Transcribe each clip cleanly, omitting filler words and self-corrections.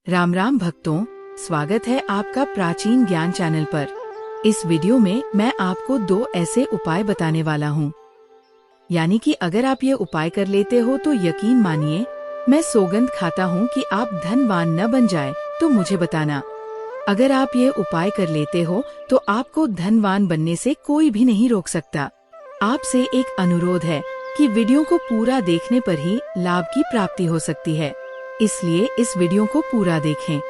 राम राम भक्तों, स्वागत है आपका प्राचीन ज्ञान चैनल पर। इस वीडियो में मैं आपको 2 ऐसे उपाय बताने वाला हूँ, यानी कि अगर आप ये उपाय कर लेते हो तो यकीन मानिए, मैं सौगंध खाता हूँ कि आप धनवान न बन जाए तो मुझे बताना। अगर आप ये उपाय कर लेते हो तो आपको धनवान बनने से कोई भी नहीं रोक सकता। आपसे एक अनुरोध है कि वीडियो को पूरा देखने पर ही लाभ की प्राप्ति हो सकती है, इसलिए इस वीडियो को पूरा देखें।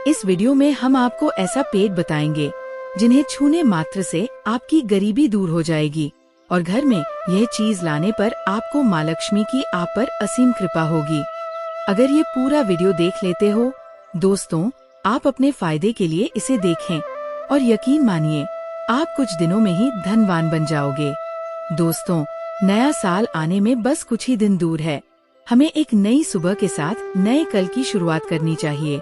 इस वीडियो में हम आपको ऐसा पेट बताएंगे जिन्हें छूने मात्र से आपकी गरीबी दूर हो जाएगी और घर में यह चीज लाने पर आपको माँ लक्ष्मी की आप पर असीम कृपा होगी। अगर ये पूरा वीडियो देख लेते हो दोस्तों, आप अपने फायदे के लिए इसे देखें और यकीन मानिए आप कुछ दिनों में ही धनवान बन जाओगे। दोस्तों, नया साल आने में बस कुछ ही दिन दूर है। हमें एक नई सुबह के साथ नए कल की शुरुआत करनी चाहिए।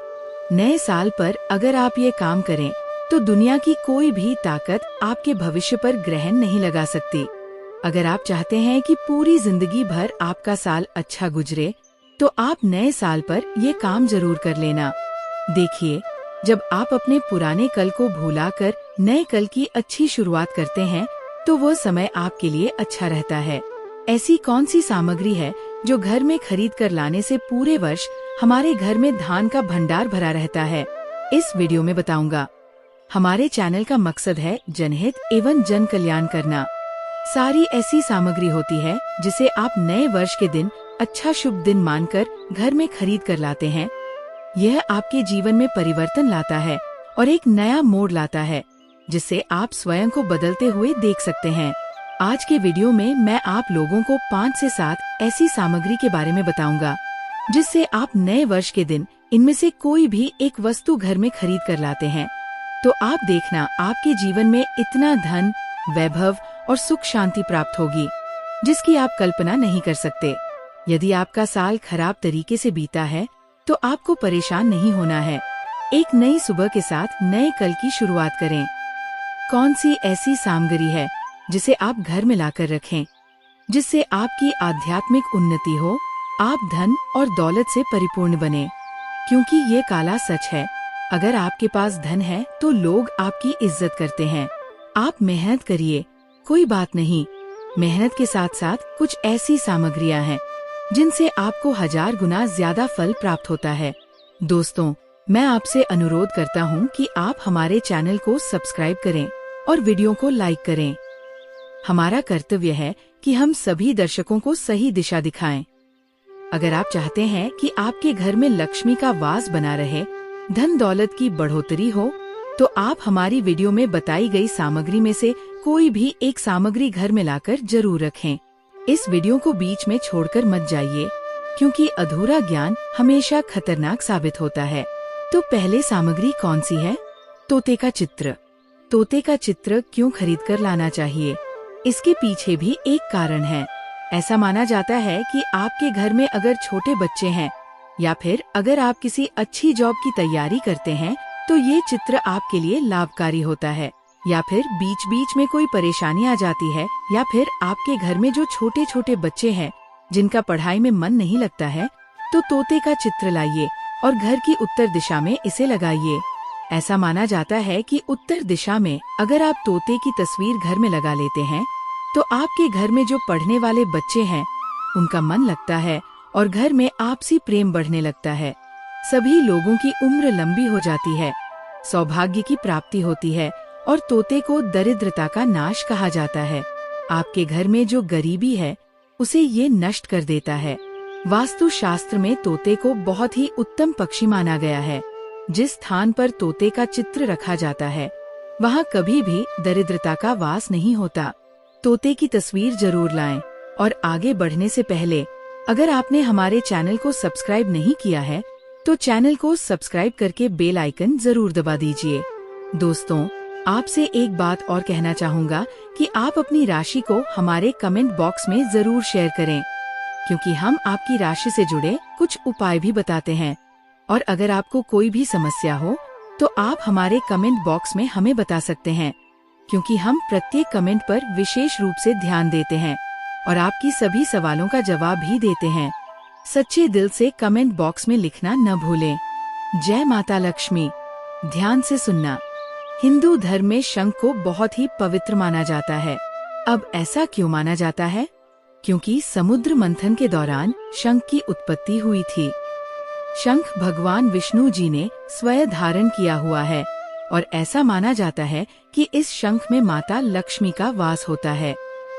नए साल पर अगर आप ये काम करें तो दुनिया की कोई भी ताकत आपके भविष्य पर ग्रहण नहीं लगा सकती। अगर आप चाहते हैं कि पूरी जिंदगी भर आपका साल अच्छा गुजरे तो आप नए साल पर ये काम जरूर कर लेना। देखिए, जब आप अपने पुराने कल को भुलाकर नए कल की अच्छी शुरुआत करते हैं तो वो समय आपके लिए अच्छा रहता है। ऐसी कौन सी सामग्री है जो घर में खरीद कर लाने से पूरे वर्ष हमारे घर में धान का भंडार भरा रहता है, इस वीडियो में बताऊंगा। हमारे चैनल का मकसद है जनहित एवं जन कल्याण करना। सारी ऐसी सामग्री होती है जिसे आप नए वर्ष के दिन अच्छा शुभ दिन मानकर घर में खरीद कर लाते हैं। यह आपके जीवन में परिवर्तन लाता है और एक नया मोड़ लाता है जिससे आप स्वयं को बदलते हुए देख सकते हैं। आज के वीडियो में मैं आप लोगों को 5 से 7 ऐसी सामग्री के बारे में बताऊंगा जिससे आप नए वर्ष के दिन इनमें से कोई भी एक वस्तु घर में खरीद कर लाते हैं तो आप देखना आपके जीवन में इतना धन, वैभव और सुख शांति प्राप्त होगी जिसकी आप कल्पना नहीं कर सकते। यदि आपका साल खराब तरीके से बीता है तो आपको परेशान नहीं होना है। एक नई सुबह के साथ नए कल की शुरुआत करें। कौन सी ऐसी सामग्री है जिसे आप घर में लाकर रखें जिससे आपकी आध्यात्मिक उन्नति हो, आप धन और दौलत से परिपूर्ण बने? क्योंकि ये काला सच है, अगर आपके पास धन है तो लोग आपकी इज्जत करते हैं। आप मेहनत करिए, कोई बात नहीं। मेहनत के साथ साथ कुछ ऐसी सामग्रियां हैं जिनसे आपको 1000 गुना ज्यादा फल प्राप्त होता है। दोस्तों, मैं आपसे अनुरोध करता हूं कि आप हमारे चैनल को सब्सक्राइब करें और वीडियो को लाइक करें। हमारा कर्तव्य है कि हम सभी दर्शकों को सही दिशा दिखाएं। अगर आप चाहते हैं कि आपके घर में लक्ष्मी का वास बना रहे, धन दौलत की बढ़ोतरी हो, तो आप हमारी वीडियो में बताई गई सामग्री में से कोई भी एक सामग्री घर में लाकर जरूर रखें। इस वीडियो को बीच में छोड़कर मत जाइए, क्योंकि अधूरा ज्ञान हमेशा खतरनाक साबित होता है। तो पहले सामग्री कौन सी है? तोते का चित्र। तोते का चित्र क्यों खरीद कर लाना चाहिए? इसके पीछे भी एक कारण है। ऐसा माना जाता है कि आपके घर में अगर छोटे बच्चे हैं या फिर अगर आप किसी अच्छी जॉब की तैयारी करते हैं तो ये चित्र आपके लिए लाभकारी होता है। या फिर बीच बीच में कोई परेशानी आ जाती है, या फिर आपके घर में जो छोटे छोटे बच्चे हैं जिनका पढ़ाई में मन नहीं लगता है, तो तोते का चित्र लाइए और घर की उत्तर दिशा में इसे लगाइए। ऐसा माना जाता है कि उत्तर दिशा में अगर आप तोते की तस्वीर घर में लगा लेते हैं तो आपके घर में जो पढ़ने वाले बच्चे हैं उनका मन लगता है और घर में आपसी प्रेम बढ़ने लगता है। सभी लोगों की उम्र लंबी हो जाती है, सौभाग्य की प्राप्ति होती है और तोते को दरिद्रता का नाश कहा जाता है। आपके घर में जो गरीबी है उसे ये नष्ट कर देता है। वास्तु शास्त्र में तोते को बहुत ही उत्तम पक्षी माना गया है। जिस स्थान पर तोते का चित्र रखा जाता है वहाँ कभी भी दरिद्रता का वास नहीं होता। तोते की तस्वीर जरूर लाएं और आगे बढ़ने से पहले अगर आपने हमारे चैनल को सब्सक्राइब नहीं किया है तो चैनल को सब्सक्राइब करके बेल आइकन जरूर दबा दीजिए। दोस्तों, आपसे एक बात और कहना चाहूँगा कि आप अपनी राशि को हमारे कमेंट बॉक्स में जरूर शेयर करें, क्योंकि हम आपकी राशि से जुड़े कुछ उपाय भी बताते हैं। और अगर आपको कोई भी समस्या हो तो आप हमारे कमेंट बॉक्स में हमें बता सकते हैं, क्योंकि हम प्रत्येक कमेंट पर विशेष रूप से ध्यान देते हैं और आपकी सभी सवालों का जवाब भी देते हैं। सच्चे दिल से कमेंट बॉक्स में लिखना न भूलें। जय माता लक्ष्मी। ध्यान से सुनना। हिंदू धर्म में शंख को बहुत ही पवित्र माना जाता है। अब ऐसा क्यों माना जाता है? क्योंकि समुद्र मंथन के दौरान शंख की उत्पत्ति हुई थी। शंख भगवान विष्णु जी ने स्वयं धारण किया हुआ है और ऐसा माना जाता है कि इस शंख में माता लक्ष्मी का वास होता है।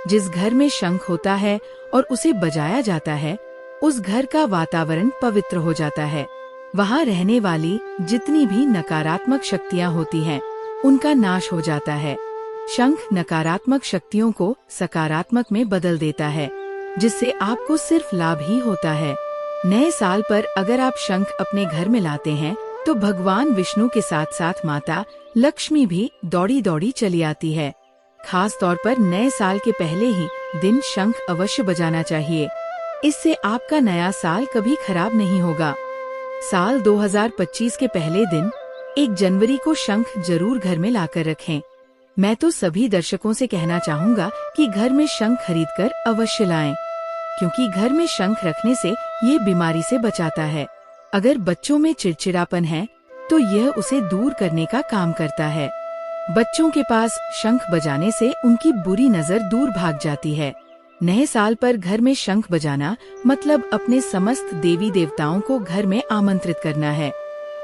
जिस घर में शंख होता है और उसे बजाया जाता है, उस घर का वातावरण पवित्र हो जाता है। वहाँ रहने वाली जितनी भी नकारात्मक शक्तियाँ होती हैं, उनका नाश हो जाता है। शंख नकारात्मक शक्तियों को सकारात्मक में बदल देता है, जिससे आपको सिर्फ लाभ ही होता है। नए साल पर अगर आप शंख अपने घर में लाते हैं, तो भगवान विष्णु के साथ साथ माता लक्ष्मी भी दौड़ी दौड़ी चली आती है। खास तौर पर नए साल के पहले ही दिन शंख अवश्य बजाना चाहिए। इससे आपका नया साल कभी खराब नहीं होगा। साल 2025 के पहले दिन 1 जनवरी को शंख जरूर घर में लाकर रखें। मैं तो सभी दर्शकों से कहना चाहूँगा कि घर में शंख खरीदकर अवश्य लाएं, क्योंकि घर में शंख रखने से ये बीमारी से बचाता है। अगर बच्चों में चिड़चिड़ापन है, तो यह उसे दूर करने का काम करता है। बच्चों के पास शंख बजाने से उनकी बुरी नजर दूर भाग जाती है। नए साल पर घर में शंख बजाना मतलब अपने समस्त देवी देवताओं को घर में आमंत्रित करना है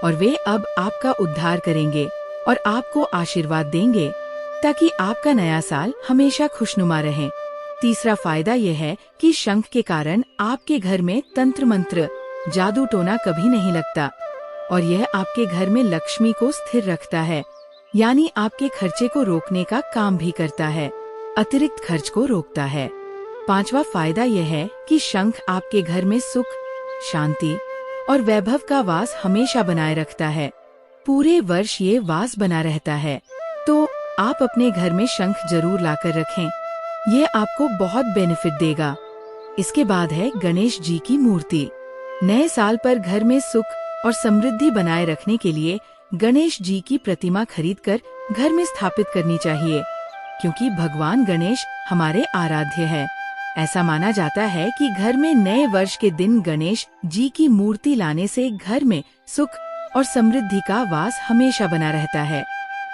और वे अब आपका उद्धार करेंगे और आपको आशीर्वाद देंगे, ताकि आपका नया साल हमेशा खुशनुमा रहे। तीसरा फायदा यह है कि शंख के कारण आपके घर में तंत्र मंत्र, जादू टोना कभी नहीं लगता और यह आपके घर में लक्ष्मी को स्थिर रखता है, यानी आपके खर्चे को रोकने का काम भी करता है, अतिरिक्त खर्च को रोकता है। पांचवा फायदा यह है कि शंख आपके घर में सुख, शांति और वैभव का वास हमेशा बनाए रखता है। पूरे वर्ष ये वास बना रहता है। तो आप अपने घर में शंख जरूर लाकर रखें, ये आपको बहुत बेनिफिट देगा। इसके बाद है गणेश जी की मूर्ति। नए साल पर घर में सुख और समृद्धि बनाए रखने के लिए गणेश जी की प्रतिमा खरीदकर घर में स्थापित करनी चाहिए, क्योंकि भगवान गणेश हमारे आराध्य है। ऐसा माना जाता है कि घर में नए वर्ष के दिन गणेश जी की मूर्ति लाने से घर में सुख और समृद्धि का वास हमेशा बना रहता है।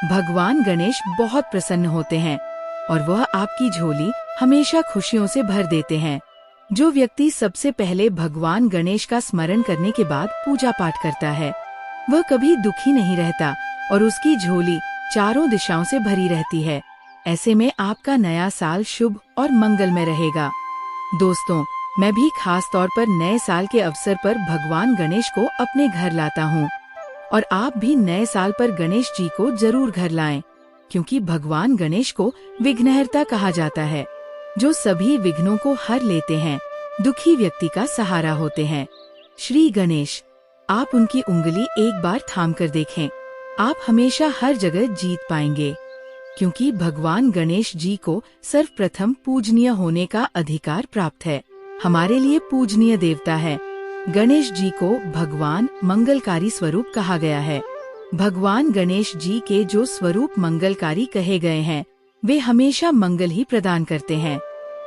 भगवान गणेश बहुत प्रसन्न होते हैं और वह आपकी झोली हमेशा खुशियों से भर देते हैं। जो व्यक्ति सबसे पहले भगवान गणेश का स्मरण करने के बाद पूजा पाठ करता है, वह कभी दुखी नहीं रहता और उसकी झोली चारों दिशाओं से भरी रहती है। ऐसे में आपका नया साल शुभ और मंगलमय रहेगा। दोस्तों, मैं भी खास तौर पर नए साल के अवसर पर भगवान गणेश को अपने घर लाता हूँ और आप भी नए साल पर गणेश जी को जरूर घर लाएं, क्योंकि भगवान गणेश को विघ्नहर्ता कहा जाता है, जो सभी विघ्नों को हर लेते हैं, दुखी व्यक्ति का सहारा होते हैं। श्री गणेश, आप उनकी उंगली एक बार थाम कर देखें, आप हमेशा हर जगह जीत पाएंगे, क्योंकि भगवान गणेश जी को सर्वप्रथम पूजनीय होने का अधिकार प्राप्त है। हमारे लिए पूजनीय देवता है। गणेश जी को भगवान मंगलकारी स्वरूप कहा गया है। भगवान गणेश जी के जो स्वरूप मंगलकारी कहे गए हैं, वे हमेशा मंगल ही प्रदान करते हैं।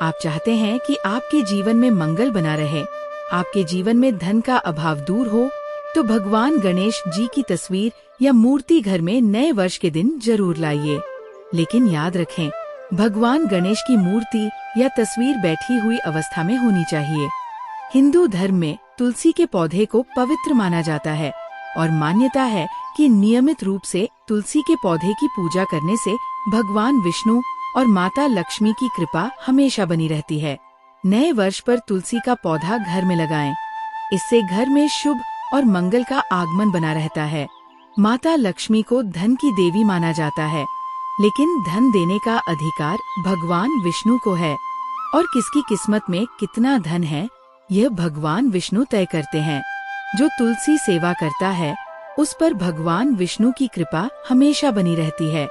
आप चाहते हैं कि आपके जीवन में मंगल बना रहे, आपके जीवन में धन का अभाव दूर हो, तो भगवान गणेश जी की तस्वीर या मूर्ति घर में नए वर्ष के दिन जरूर लाइए। लेकिन याद रखें, भगवान गणेश की मूर्ति या तस्वीर बैठी हुई अवस्था में होनी चाहिए। हिंदू धर्म में तुलसी के पौधे को पवित्र माना जाता है और मान्यता है कि नियमित रूप से तुलसी के पौधे की पूजा करने से भगवान विष्णु और माता लक्ष्मी की कृपा हमेशा बनी रहती है। नए वर्ष पर तुलसी का पौधा घर में लगाएं। इससे घर में शुभ और मंगल का आगमन बना रहता है। माता लक्ष्मी को धन की देवी माना जाता है, लेकिन धन देने का अधिकार भगवान विष्णु को है और किसकी किस्मत में कितना धन है, यह भगवान विष्णु तय करते हैं। जो तुलसी सेवा करता है, उस पर भगवान विष्णु की कृपा हमेशा बनी रहती है।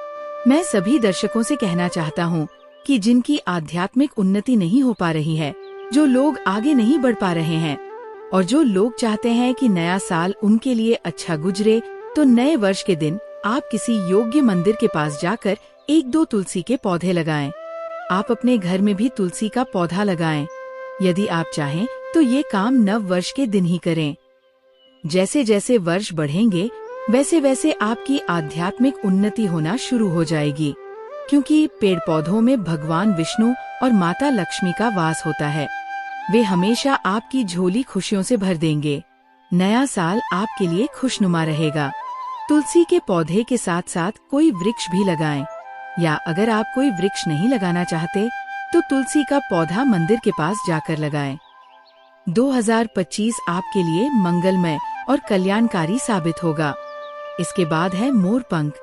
मैं सभी दर्शकों से कहना चाहता हूँ कि जिनकी आध्यात्मिक उन्नति नहीं हो पा रही है, जो लोग आगे नहीं बढ़ पा रहे हैं और जो लोग चाहते हैं कि नया साल उनके लिए अच्छा गुजरे, तो नए वर्ष के दिन आप किसी योग्य मंदिर के पास जाकर 1-2 तुलसी के पौधे लगाएं। आप अपने घर में भी तुलसी का पौधा लगाएं। यदि आप चाहें तो ये काम नव वर्ष के दिन ही करें। जैसे जैसे वर्ष बढ़ेंगे वैसे वैसे आपकी आध्यात्मिक उन्नति होना शुरू हो जाएगी, क्योंकि पेड़ पौधों में भगवान विष्णु और माता लक्ष्मी का वास होता है। वे हमेशा आपकी झोली खुशियों से भर देंगे। नया साल आपके लिए खुशनुमा रहेगा। तुलसी के पौधे के साथ साथ कोई वृक्ष भी लगाएं, या अगर आप कोई वृक्ष नहीं लगाना चाहते तो तुलसी का पौधा मंदिर के पास जाकर लगाएं। 2025 आपके लिए मंगलमय और कल्याणकारी साबित होगा। इसके बाद है मोरपंख,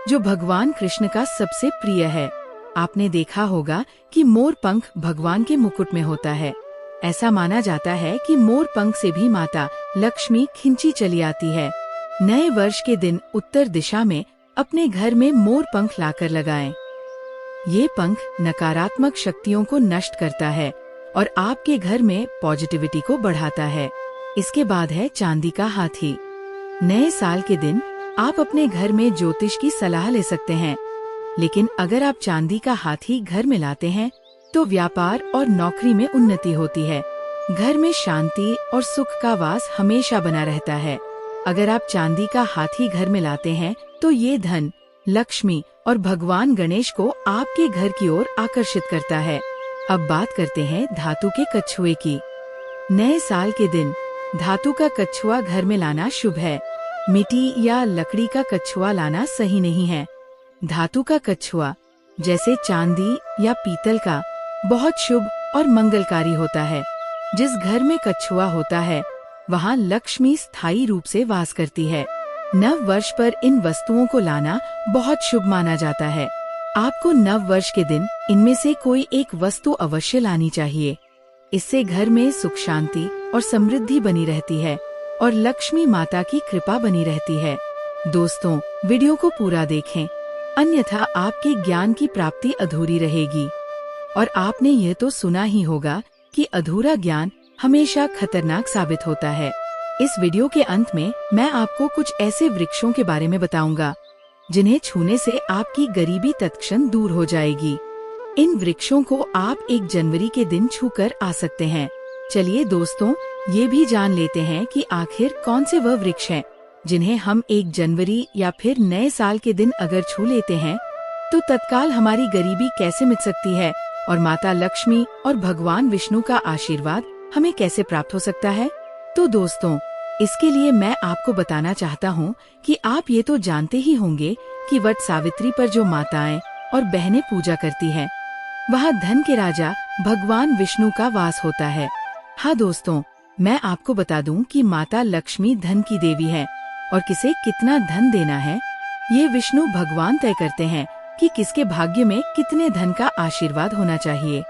जो भगवान कृष्ण का सबसे प्रिय है। आपने देखा होगा कि मोरपंख भगवान के मुकुट में होता है। ऐसा माना जाता है कि मोरपंख से भी माता लक्ष्मी खिंची चली आती है। नए वर्ष के दिन उत्तर दिशा में अपने घर में मोरपंख लाकर लगाएं। ये पंख नकारात्मक शक्तियों को नष्ट करता है और आपके घर में पॉजिटिविटी को बढ़ाता है। इसके बाद है चांदी का हाथी। नए साल के दिन आप अपने घर में ज्योतिष की सलाह ले सकते हैं, लेकिन अगर आप चांदी का हाथी घर में लाते हैं तो व्यापार और नौकरी में उन्नति होती है। घर में शांति और सुख का वास हमेशा बना रहता है। अगर आप चांदी का हाथी घर में लाते हैं तो ये धन, लक्ष्मी और भगवान गणेश को आपके घर की ओर आकर्षित करता है। अब बात करते हैं धातु के कछुए की। नए साल के दिन धातु का कछुआ घर में लाना शुभ है। मिट्टी या लकड़ी का कछुआ लाना सही नहीं है। धातु का कछुआ जैसे चांदी या पीतल का बहुत शुभ और मंगलकारी होता है। जिस घर में कछुआ होता है वहाँ लक्ष्मी स्थायी रूप से वास करती है। नव वर्ष पर इन वस्तुओं को लाना बहुत शुभ माना जाता है। आपको नव वर्ष के दिन इनमें से कोई एक वस्तु अवश्य लानी चाहिए। इससे घर में सुख शांति और समृद्धि बनी रहती है और लक्ष्मी माता की कृपा बनी रहती है। दोस्तों, वीडियो को पूरा देखें, अन्यथा आपके ज्ञान की प्राप्ति अधूरी रहेगी। और आपने ये तो सुना ही होगा कि अधूरा ज्ञान हमेशा खतरनाक साबित होता है। इस वीडियो के अंत में मैं आपको कुछ ऐसे वृक्षों के बारे में बताऊंगा जिन्हें छूने से आपकी गरीबी तत्क्षण दूर हो जाएगी। इन वृक्षों को आप 1 जनवरी के दिन छूकर आ सकते हैं। चलिए दोस्तों, ये भी जान लेते हैं कि आखिर कौन से वह वृक्ष हैं जिन्हें हम 1 जनवरी या फिर नए साल के दिन अगर छू लेते हैं तो तत्काल हमारी गरीबी कैसे मिट सकती है और माता लक्ष्मी और भगवान विष्णु का आशीर्वाद हमें कैसे प्राप्त हो सकता है। तो दोस्तों, इसके लिए मैं आपको बताना चाहता हूँ कि आप ये तो जानते ही होंगे कि वट सावित्री पर जो माताएं और बहनें पूजा करती हैं, वहाँ धन के राजा भगवान विष्णु का वास होता है। हाँ दोस्तों, मैं आपको बता दूं कि माता लक्ष्मी धन की देवी है और किसे कितना धन देना है ये विष्णु भगवान तय करते हैं कि किसके भाग्य में कितने धन का आशीर्वाद होना चाहिए।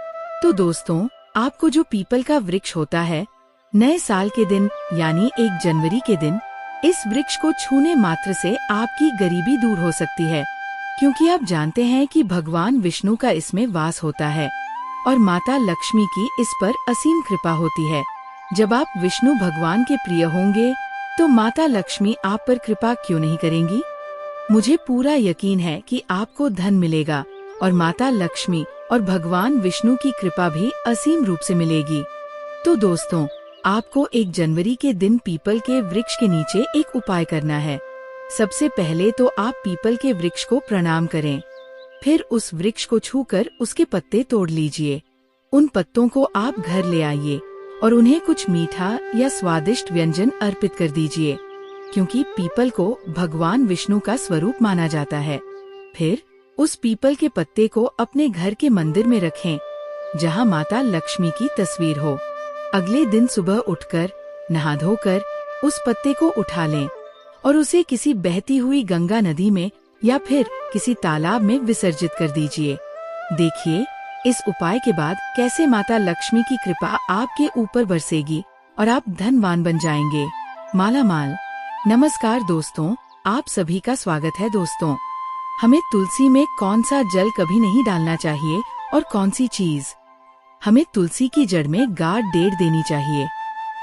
तो दोस्तों, आपको जो पीपल का वृक्ष होता है, नए साल के दिन यानी 1 जनवरी के दिन इस वृक्ष को छूने मात्र से आपकी गरीबी दूर हो सकती है, क्योंकि आप जानते हैं कि भगवान विष्णु का इसमें वास होता है और माता लक्ष्मी की इस पर असीम कृपा होती है। जब आप विष्णु भगवान के प्रिय होंगे तो माता लक्ष्मी आप पर कृपा क्यों नहीं करेंगी। मुझे पूरा यकीन है कि आपको धन मिलेगा और माता लक्ष्मी और भगवान विष्णु की कृपा भी असीम रूप से मिलेगी। तो दोस्तों, आपको 1 जनवरी के दिन पीपल के वृक्ष के नीचे एक उपाय करना है। सबसे पहले तो आप पीपल के वृक्ष को प्रणाम करें, फिर उस वृक्ष को छूकर उसके पत्ते तोड़ लीजिए। उन पत्तों को आप घर ले आइए और उन्हें कुछ मीठा या स्वादिष्ट व्यंजन अर्पित कर दीजिए, क्योंकि पीपल को भगवान विष्णु का स्वरूप माना जाता है। फिर उस पीपल के पत्ते को अपने घर के मंदिर में रखें, जहां माता लक्ष्मी की तस्वीर हो। अगले दिन सुबह उठकर नहा धोकर उस पत्ते को उठा लें और उसे किसी बहती हुई गंगा नदी में या फिर किसी तालाब में विसर्जित कर दीजिए। देखिए इस उपाय के बाद कैसे माता लक्ष्मी की कृपा आपके ऊपर बरसेगी और आप धनवान बन जाएंगे, माला माल। नमस्कार दोस्तों, आप सभी का स्वागत है। दोस्तों, हमें तुलसी में कौन सा जल कभी नहीं डालना चाहिए और कौन सी चीज। हमें तुलसी की जड़ में गाढ़ डेढ़ देनी चाहिए।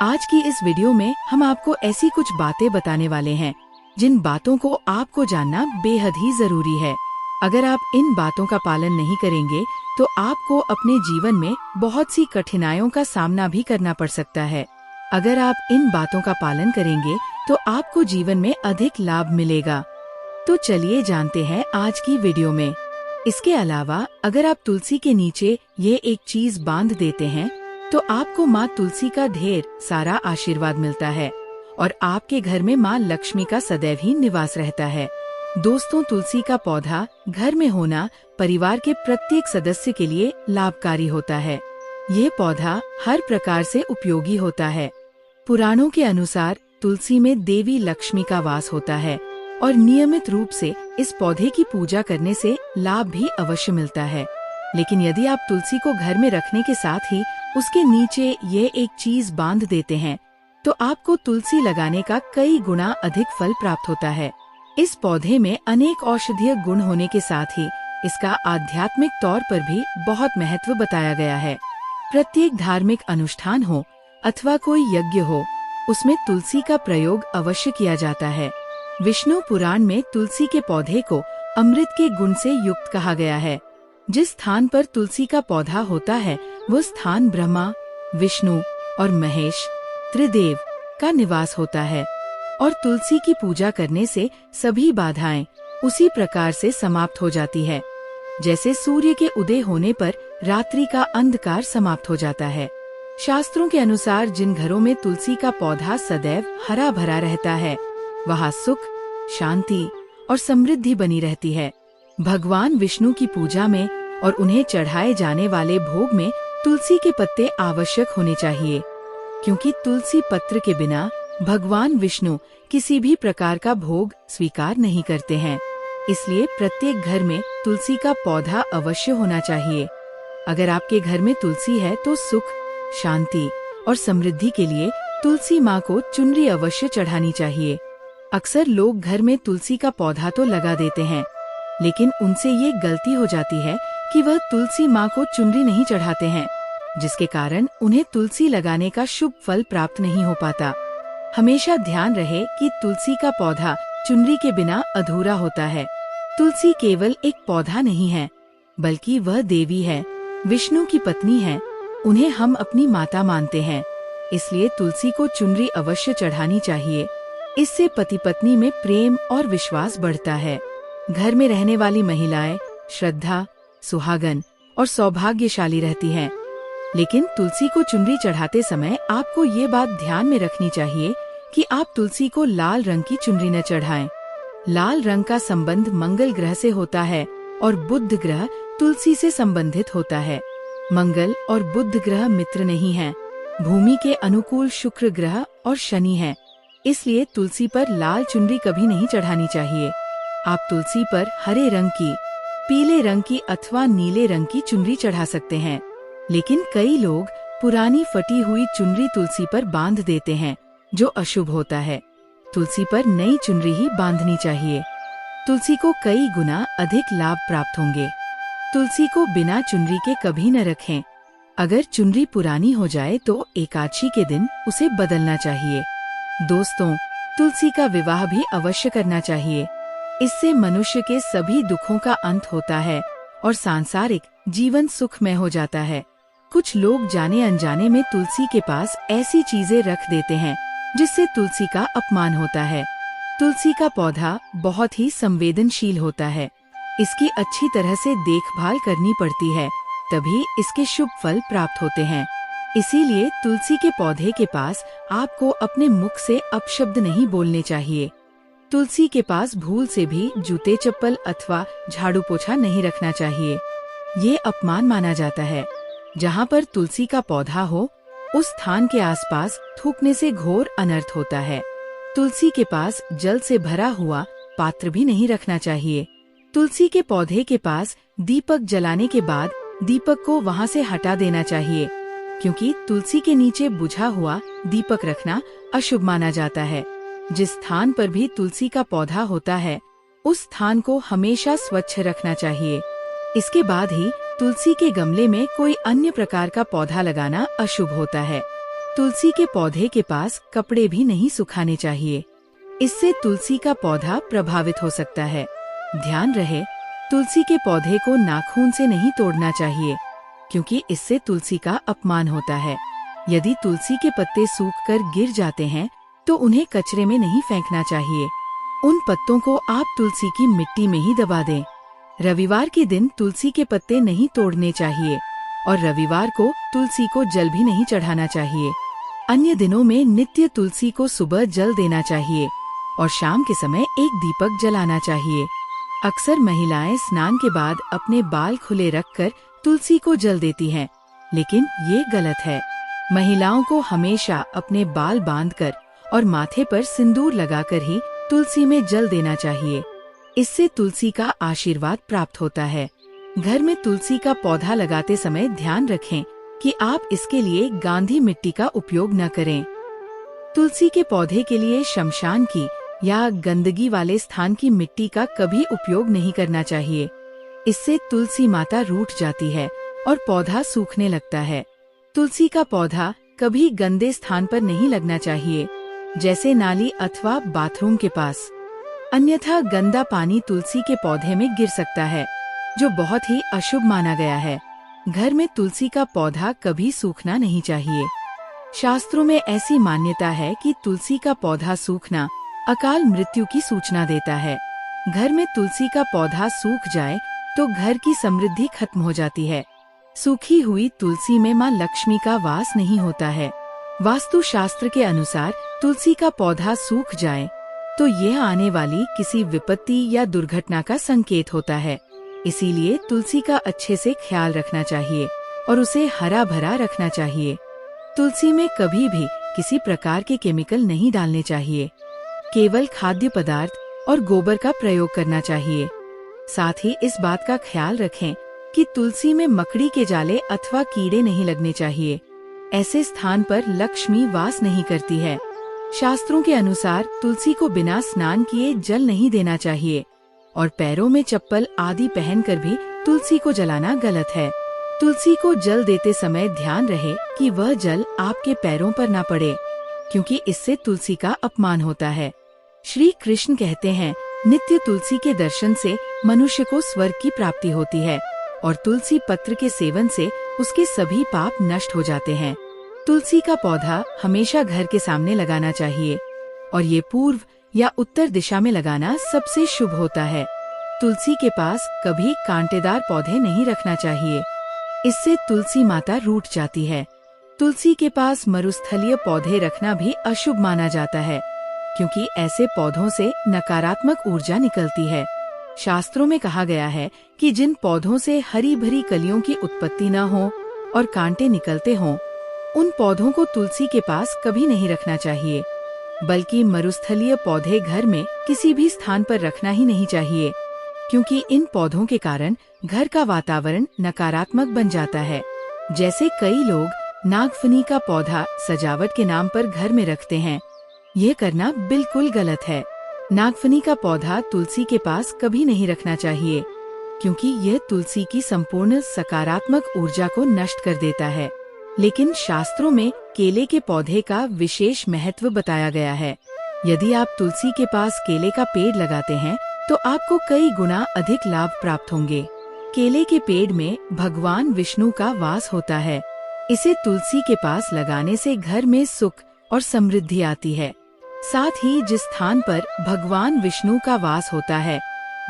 आज की इस वीडियो में हम आपको ऐसी कुछ बातें बताने वाले हैं जिन बातों को आपको जानना बेहद ही जरूरी है। अगर आप इन बातों का पालन नहीं करेंगे तो आपको अपने जीवन में बहुत सी कठिनाइयों का सामना भी करना पड़ सकता है। अगर आप इन बातों का पालन करेंगे तो आपको जीवन में अधिक लाभ मिलेगा। तो चलिए जानते हैं आज की वीडियो में। इसके अलावा अगर आप तुलसी के नीचे ये एक चीज बांध देते हैं तो आपको माँ तुलसी का ढेर सारा आशीर्वाद मिलता है और आपके घर में माँ लक्ष्मी का सदैव ही निवास रहता है। दोस्तों, तुलसी का पौधा घर में होना परिवार के प्रत्येक सदस्य के लिए लाभकारी होता है। ये पौधा हर प्रकार से उपयोगी होता है। पुराणों के अनुसार तुलसी में देवी लक्ष्मी का वास होता है और नियमित रूप से इस पौधे की पूजा करने से लाभ भी अवश्य मिलता है। लेकिन यदि आप तुलसी को घर में रखने के साथ ही उसके नीचे ये एक चीज बांध देते हैं तो आपको तुलसी लगाने का कई गुना अधिक फल प्राप्त होता है। इस पौधे में अनेक औषधीय गुण होने के साथ ही इसका आध्यात्मिक तौर पर भी बहुत महत्व बताया गया है। प्रत्येक धार्मिक अनुष्ठान हो अथवा कोई यज्ञ हो, उसमें तुलसी का प्रयोग अवश्य किया जाता है। विष्णु पुराण में तुलसी के पौधे को अमृत के गुण से युक्त कहा गया है। जिस स्थान पर तुलसी का पौधा होता है वो स्थान ब्रह्मा, विष्णु और महेश त्रिदेव का निवास होता है और तुलसी की पूजा करने से सभी बाधाएं उसी प्रकार से समाप्त हो जाती है जैसे सूर्य के उदय होने पर रात्रि का अंधकार समाप्त हो जाता है। शास्त्रों के अनुसार जिन घरों में तुलसी का पौधा सदैव हरा भरा रहता है वहाँ सुख, शांति और समृद्धि बनी रहती है। भगवान विष्णु की पूजा में और उन्हें चढ़ाए जाने वाले भोग में तुलसी के पत्ते आवश्यक होने चाहिए, क्योंकि तुलसी पत्र के बिना भगवान विष्णु किसी भी प्रकार का भोग स्वीकार नहीं करते हैं। इसलिए प्रत्येक घर में तुलसी का पौधा अवश्य होना चाहिए। अगर आपके घर में तुलसी है तो सुख, शांति और समृद्धि के लिए तुलसी माँ को चुनरी अवश्य चढ़ानी चाहिए। अक्सर लोग घर में तुलसी का पौधा तो लगा देते हैं, लेकिन उनसे ये गलती हो जाती है कि वह तुलसी माँ को चुनरी नहीं चढ़ाते हैं, जिसके कारण उन्हें तुलसी लगाने का शुभ फल प्राप्त नहीं हो पाता। हमेशा ध्यान रहे कि तुलसी का पौधा चुनरी के बिना अधूरा होता है। तुलसी केवल एक पौधा नहीं है, बल्कि वह देवी है, विष्णु की पत्नी है। उन्हें हम अपनी माता मानते हैं, इसलिए तुलसी को चुनरी अवश्य चढ़ानी चाहिए। इससे पति पत्नी में प्रेम और विश्वास बढ़ता है। घर में रहने वाली महिलाएं श्रद्धा, सुहागन और सौभाग्यशाली रहती हैं। लेकिन तुलसी को चुनरी चढ़ाते समय आपको ये बात ध्यान में रखनी चाहिए कि आप तुलसी को लाल रंग की चुनरी न चढ़ाएं। लाल रंग का संबंध मंगल ग्रह से होता है और बुध ग्रह तुलसी से संबंधित होता है। मंगल और बुध ग्रह मित्र नहीं हैं। भूमि के अनुकूल शुक्र ग्रह और शनि हैं। इसलिए तुलसी पर लाल चुनरी कभी नहीं चढ़ानी चाहिए। आप तुलसी पर हरे रंग की, पीले रंग की अथवा नीले रंग की चुनरी चढ़ा सकते हैं। लेकिन कई लोग पुरानी फटी हुई चुनरी तुलसी पर बांध देते हैं, जो अशुभ होता है। तुलसी पर नई चुनरी ही बांधनी चाहिए। तुलसी को कई गुना अधिक लाभ प्राप्त होंगे। तुलसी को बिना चुनरी के कभी न रखें। अगर चुनरी पुरानी हो जाए तो एकादशी के दिन उसे बदलना चाहिए। दोस्तों, तुलसी का विवाह भी अवश्य करना चाहिए। इससे मनुष्य के सभी दुखों का अंत होता है और सांसारिक जीवन सुखमय हो जाता है। कुछ लोग जाने अनजाने में तुलसी के पास ऐसी चीजें रख देते हैं जिससे तुलसी का अपमान होता है। तुलसी का पौधा बहुत ही संवेदनशील होता है। इसकी अच्छी तरह से देखभाल करनी पड़ती है, तभी इसके शुभ फल प्राप्त होते हैं। इसीलिए तुलसी के पौधे के पास आपको अपने मुख से अपशब्द नहीं बोलने चाहिए। तुलसी के पास भूल से भी जूते चप्पल अथवा झाड़ू पोछा नहीं रखना चाहिए। ये अपमान माना जाता है। जहाँ पर तुलसी का पौधा हो उस स्थान के आसपास थूकने से घोर अनर्थ होता है। तुलसी के पास जल से भरा हुआ पात्र भी नहीं रखना चाहिए। तुलसी के पौधे के पास दीपक जलाने के बाद दीपक को वहाँ से हटा देना चाहिए, क्योंकि तुलसी के नीचे बुझा हुआ दीपक रखना अशुभ माना जाता है। जिस स्थान पर भी तुलसी का पौधा होता है उस स्थान को हमेशा स्वच्छ रखना चाहिए। इसके बाद ही तुलसी के गमले में कोई अन्य प्रकार का पौधा लगाना अशुभ होता है। तुलसी के पौधे के पास कपड़े भी नहीं सुखाने चाहिए। इससे तुलसी का पौधा प्रभावित हो सकता है। ध्यान रहे, तुलसी के पौधे को नाखून से नहीं तोड़ना चाहिए, क्योंकि इससे तुलसी का अपमान होता है। यदि तुलसी के पत्ते सूखकर गिर जाते हैं तो उन्हें कचरे में नहीं फेंकना चाहिए। उन पत्तों को आप तुलसी की मिट्टी में ही दबा दें। रविवार के दिन तुलसी के पत्ते नहीं तोड़ने चाहिए और रविवार को तुलसी को जल भी नहीं चढ़ाना चाहिए। अन्य दिनों में नित्य तुलसी को सुबह जल देना चाहिए और शाम के समय एक दीपक जलाना चाहिए। अक्सर महिलाएं स्नान के बाद अपने बाल खुले रखकर तुलसी को जल देती हैं, लेकिन ये गलत है। महिलाओं को हमेशा अपने बाल बांधकर और माथे पर सिंदूर लगाकर ही तुलसी में जल देना चाहिए। इससे तुलसी का आशीर्वाद प्राप्त होता है। घर में तुलसी का पौधा लगाते समय ध्यान रखें कि आप इसके लिए गांधी मिट्टी का उपयोग न करें। तुलसी के पौधे के लिए शमशान की या गंदगी वाले स्थान की मिट्टी का कभी उपयोग नहीं करना चाहिए। इससे तुलसी माता रूठ जाती है और पौधा सूखने लगता है। तुलसी का पौधा कभी गंदे स्थान पर नहीं लगना चाहिए, जैसे नाली अथवा बाथरूम के पास। अन्यथा गंदा पानी तुलसी के पौधे में गिर सकता है, जो बहुत ही अशुभ माना गया है। घर में तुलसी का पौधा कभी सूखना नहीं चाहिए। शास्त्रों में ऐसी मान्यता है कि तुलसी का पौधा सूखना अकाल मृत्यु की सूचना देता है। घर में तुलसी का पौधा सूख जाए तो घर की समृद्धि खत्म हो जाती है। सूखी हुई तुलसी में मां लक्ष्मी का वास नहीं होता है। वास्तु शास्त्र के अनुसार तुलसी का पौधा सूख जाए तो यह आने वाली किसी विपत्ति या दुर्घटना का संकेत होता है। इसीलिए तुलसी का अच्छे से ख्याल रखना चाहिए और उसे हरा भरा रखना चाहिए। तुलसी में कभी भी किसी प्रकार के केमिकल नहीं डालने चाहिए। केवल खाद्य पदार्थ और गोबर का प्रयोग करना चाहिए। साथ ही इस बात का ख्याल रखें कि तुलसी में मकड़ी के जाले अथवा कीड़े नहीं लगने चाहिए। ऐसे स्थान पर लक्ष्मी वास नहीं करती है। शास्त्रों के अनुसार तुलसी को बिना स्नान किए जल नहीं देना चाहिए और पैरों में चप्पल आदि पहनकर भी तुलसी को जलाना गलत है। तुलसी को जल देते समय ध्यान रहे कि वह जल आपके पैरों पर ना पड़े, क्योंकि इससे तुलसी का अपमान होता है। श्री कृष्ण कहते हैं, नित्य तुलसी के दर्शन से मनुष्य को स्वर्ग की प्राप्ति होती है और तुलसी पत्र के सेवन से उसके सभी पाप नष्ट हो जाते हैं। तुलसी का पौधा हमेशा घर के सामने लगाना चाहिए और ये पूर्व या उत्तर दिशा में लगाना सबसे शुभ होता है। तुलसी के पास कभी कांटेदार पौधे नहीं रखना चाहिए, इससे तुलसी माता रूठ जाती है। तुलसी के पास मरुस्थलीय पौधे रखना भी अशुभ माना जाता है, क्योंकि ऐसे पौधों से नकारात्मक ऊर्जा निकलती है। शास्त्रों में कहा गया है कि जिन पौधों से हरी भरी कलियों की उत्पत्ति न हो और कांटे निकलते हों, उन पौधों को तुलसी के पास कभी नहीं रखना चाहिए, बल्कि मरुस्थलीय पौधे घर में किसी भी स्थान पर रखना ही नहीं चाहिए, क्योंकि इन पौधों के कारण घर का वातावरण नकारात्मक बन जाता है। जैसे कई लोग नागफनी का पौधा सजावट के नाम पर घर में रखते हैं, ये करना बिल्कुल गलत है। नागफनी का पौधा तुलसी के पास कभी नहीं रखना चाहिए, क्योंकि यह तुलसी की संपूर्ण सकारात्मक ऊर्जा को नष्ट कर देता है। लेकिन शास्त्रों में केले के पौधे का विशेष महत्व बताया गया है। यदि आप तुलसी के पास केले का पेड़ लगाते हैं तो आपको कई गुना अधिक लाभ प्राप्त होंगे। केले के पेड़ में भगवान विष्णु का वास होता है। इसे तुलसी के पास लगाने से घर में सुख और समृद्धि आती है। साथ ही जिस स्थान पर भगवान विष्णु का वास होता है,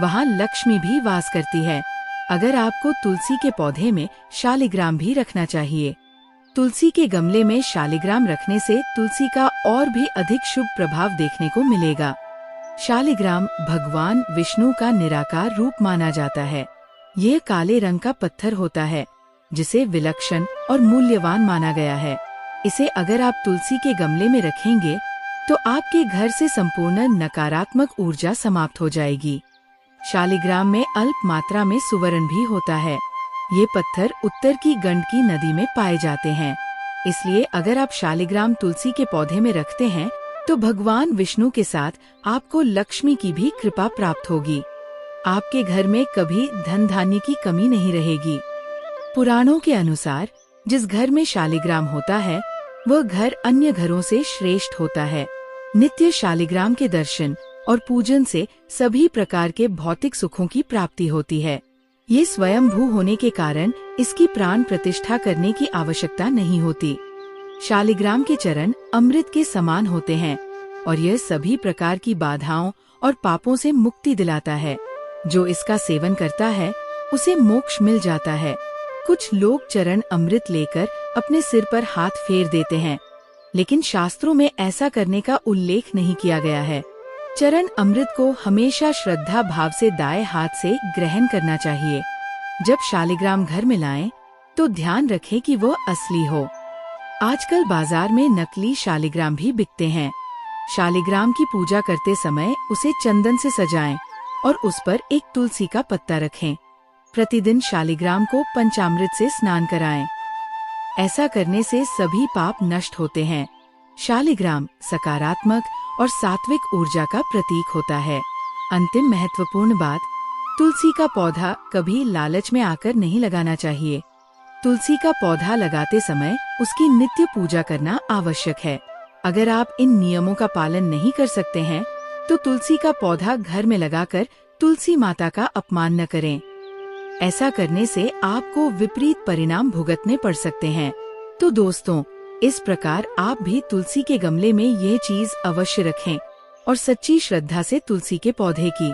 वहाँ लक्ष्मी भी वास करती है। अगर आपको तुलसी के पौधे में शालिग्राम भी रखना चाहिए। तुलसी के गमले में शालिग्राम रखने से तुलसी का और भी अधिक शुभ प्रभाव देखने को मिलेगा। शालिग्राम भगवान विष्णु का निराकार रूप माना जाता है। ये काले रंग का पत्थर होता है, जिसे विलक्षण और मूल्यवान माना गया है। इसे अगर आप तुलसी के गमले में रखेंगे तो आपके घर से संपूर्ण नकारात्मक ऊर्जा समाप्त हो जाएगी। शालिग्राम में अल्प मात्रा में सुवर्ण भी होता है। ये पत्थर उत्तर की गंडकी नदी में पाए जाते हैं। इसलिए अगर आप शालिग्राम तुलसी के पौधे में रखते हैं तो भगवान विष्णु के साथ आपको लक्ष्मी की भी कृपा प्राप्त होगी। आपके घर में कभी धन धान्य की कमी नहीं रहेगी। पुराणों के अनुसार जिस घर में शालिग्राम होता है वह घर अन्य घरों से श्रेष्ठ होता है। नित्य शालिग्राम के दर्शन और पूजन से सभी प्रकार के भौतिक सुखों की प्राप्ति होती है। ये स्वयंभू होने के कारण इसकी प्राण प्रतिष्ठा करने की आवश्यकता नहीं होती। शालिग्राम के चरण अमृत के समान होते हैं। और यह सभी प्रकार की बाधाओं और पापों से मुक्ति दिलाता है। जो इसका सेवन करता है उसे मोक्ष मिल जाता है। कुछ लोग चरण अमृत लेकर अपने सिर पर हाथ फेर देते हैं, लेकिन शास्त्रों में ऐसा करने का उल्लेख नहीं किया गया है। चरण अमृत को हमेशा श्रद्धा भाव से दाएं हाथ से ग्रहण करना चाहिए। जब शालिग्राम घर में लाएं, तो ध्यान रखें कि वो असली हो। आजकल बाजार में नकली शालिग्राम भी बिकते हैं। शालिग्राम की पूजा करते समय उसे चंदन से सजाएं और उस पर एक तुलसी का पत्ता रखें। प्रतिदिन शालिग्राम को पंचामृत से स्नान कराएं। ऐसा करने से सभी पाप नष्ट होते हैं। शालिग्राम सकारात्मक और सात्विक ऊर्जा का प्रतीक होता है। अंतिम महत्वपूर्ण बात, तुलसी का पौधा कभी लालच में आकर नहीं लगाना चाहिए। तुलसी का पौधा लगाते समय उसकी नित्य पूजा करना आवश्यक है। अगर आप इन नियमों का पालन नहीं कर सकते हैं, तो तुलसी का पौधा घर में लगाकर तुलसी माता का अपमान न करें। ऐसा करने से आपको विपरीत परिणाम भुगतने पड़ सकते हैं। तो दोस्तों, इस प्रकार आप भी तुलसी के गमले में यह चीज अवश्य रखें और सच्ची श्रद्धा से तुलसी के पौधे की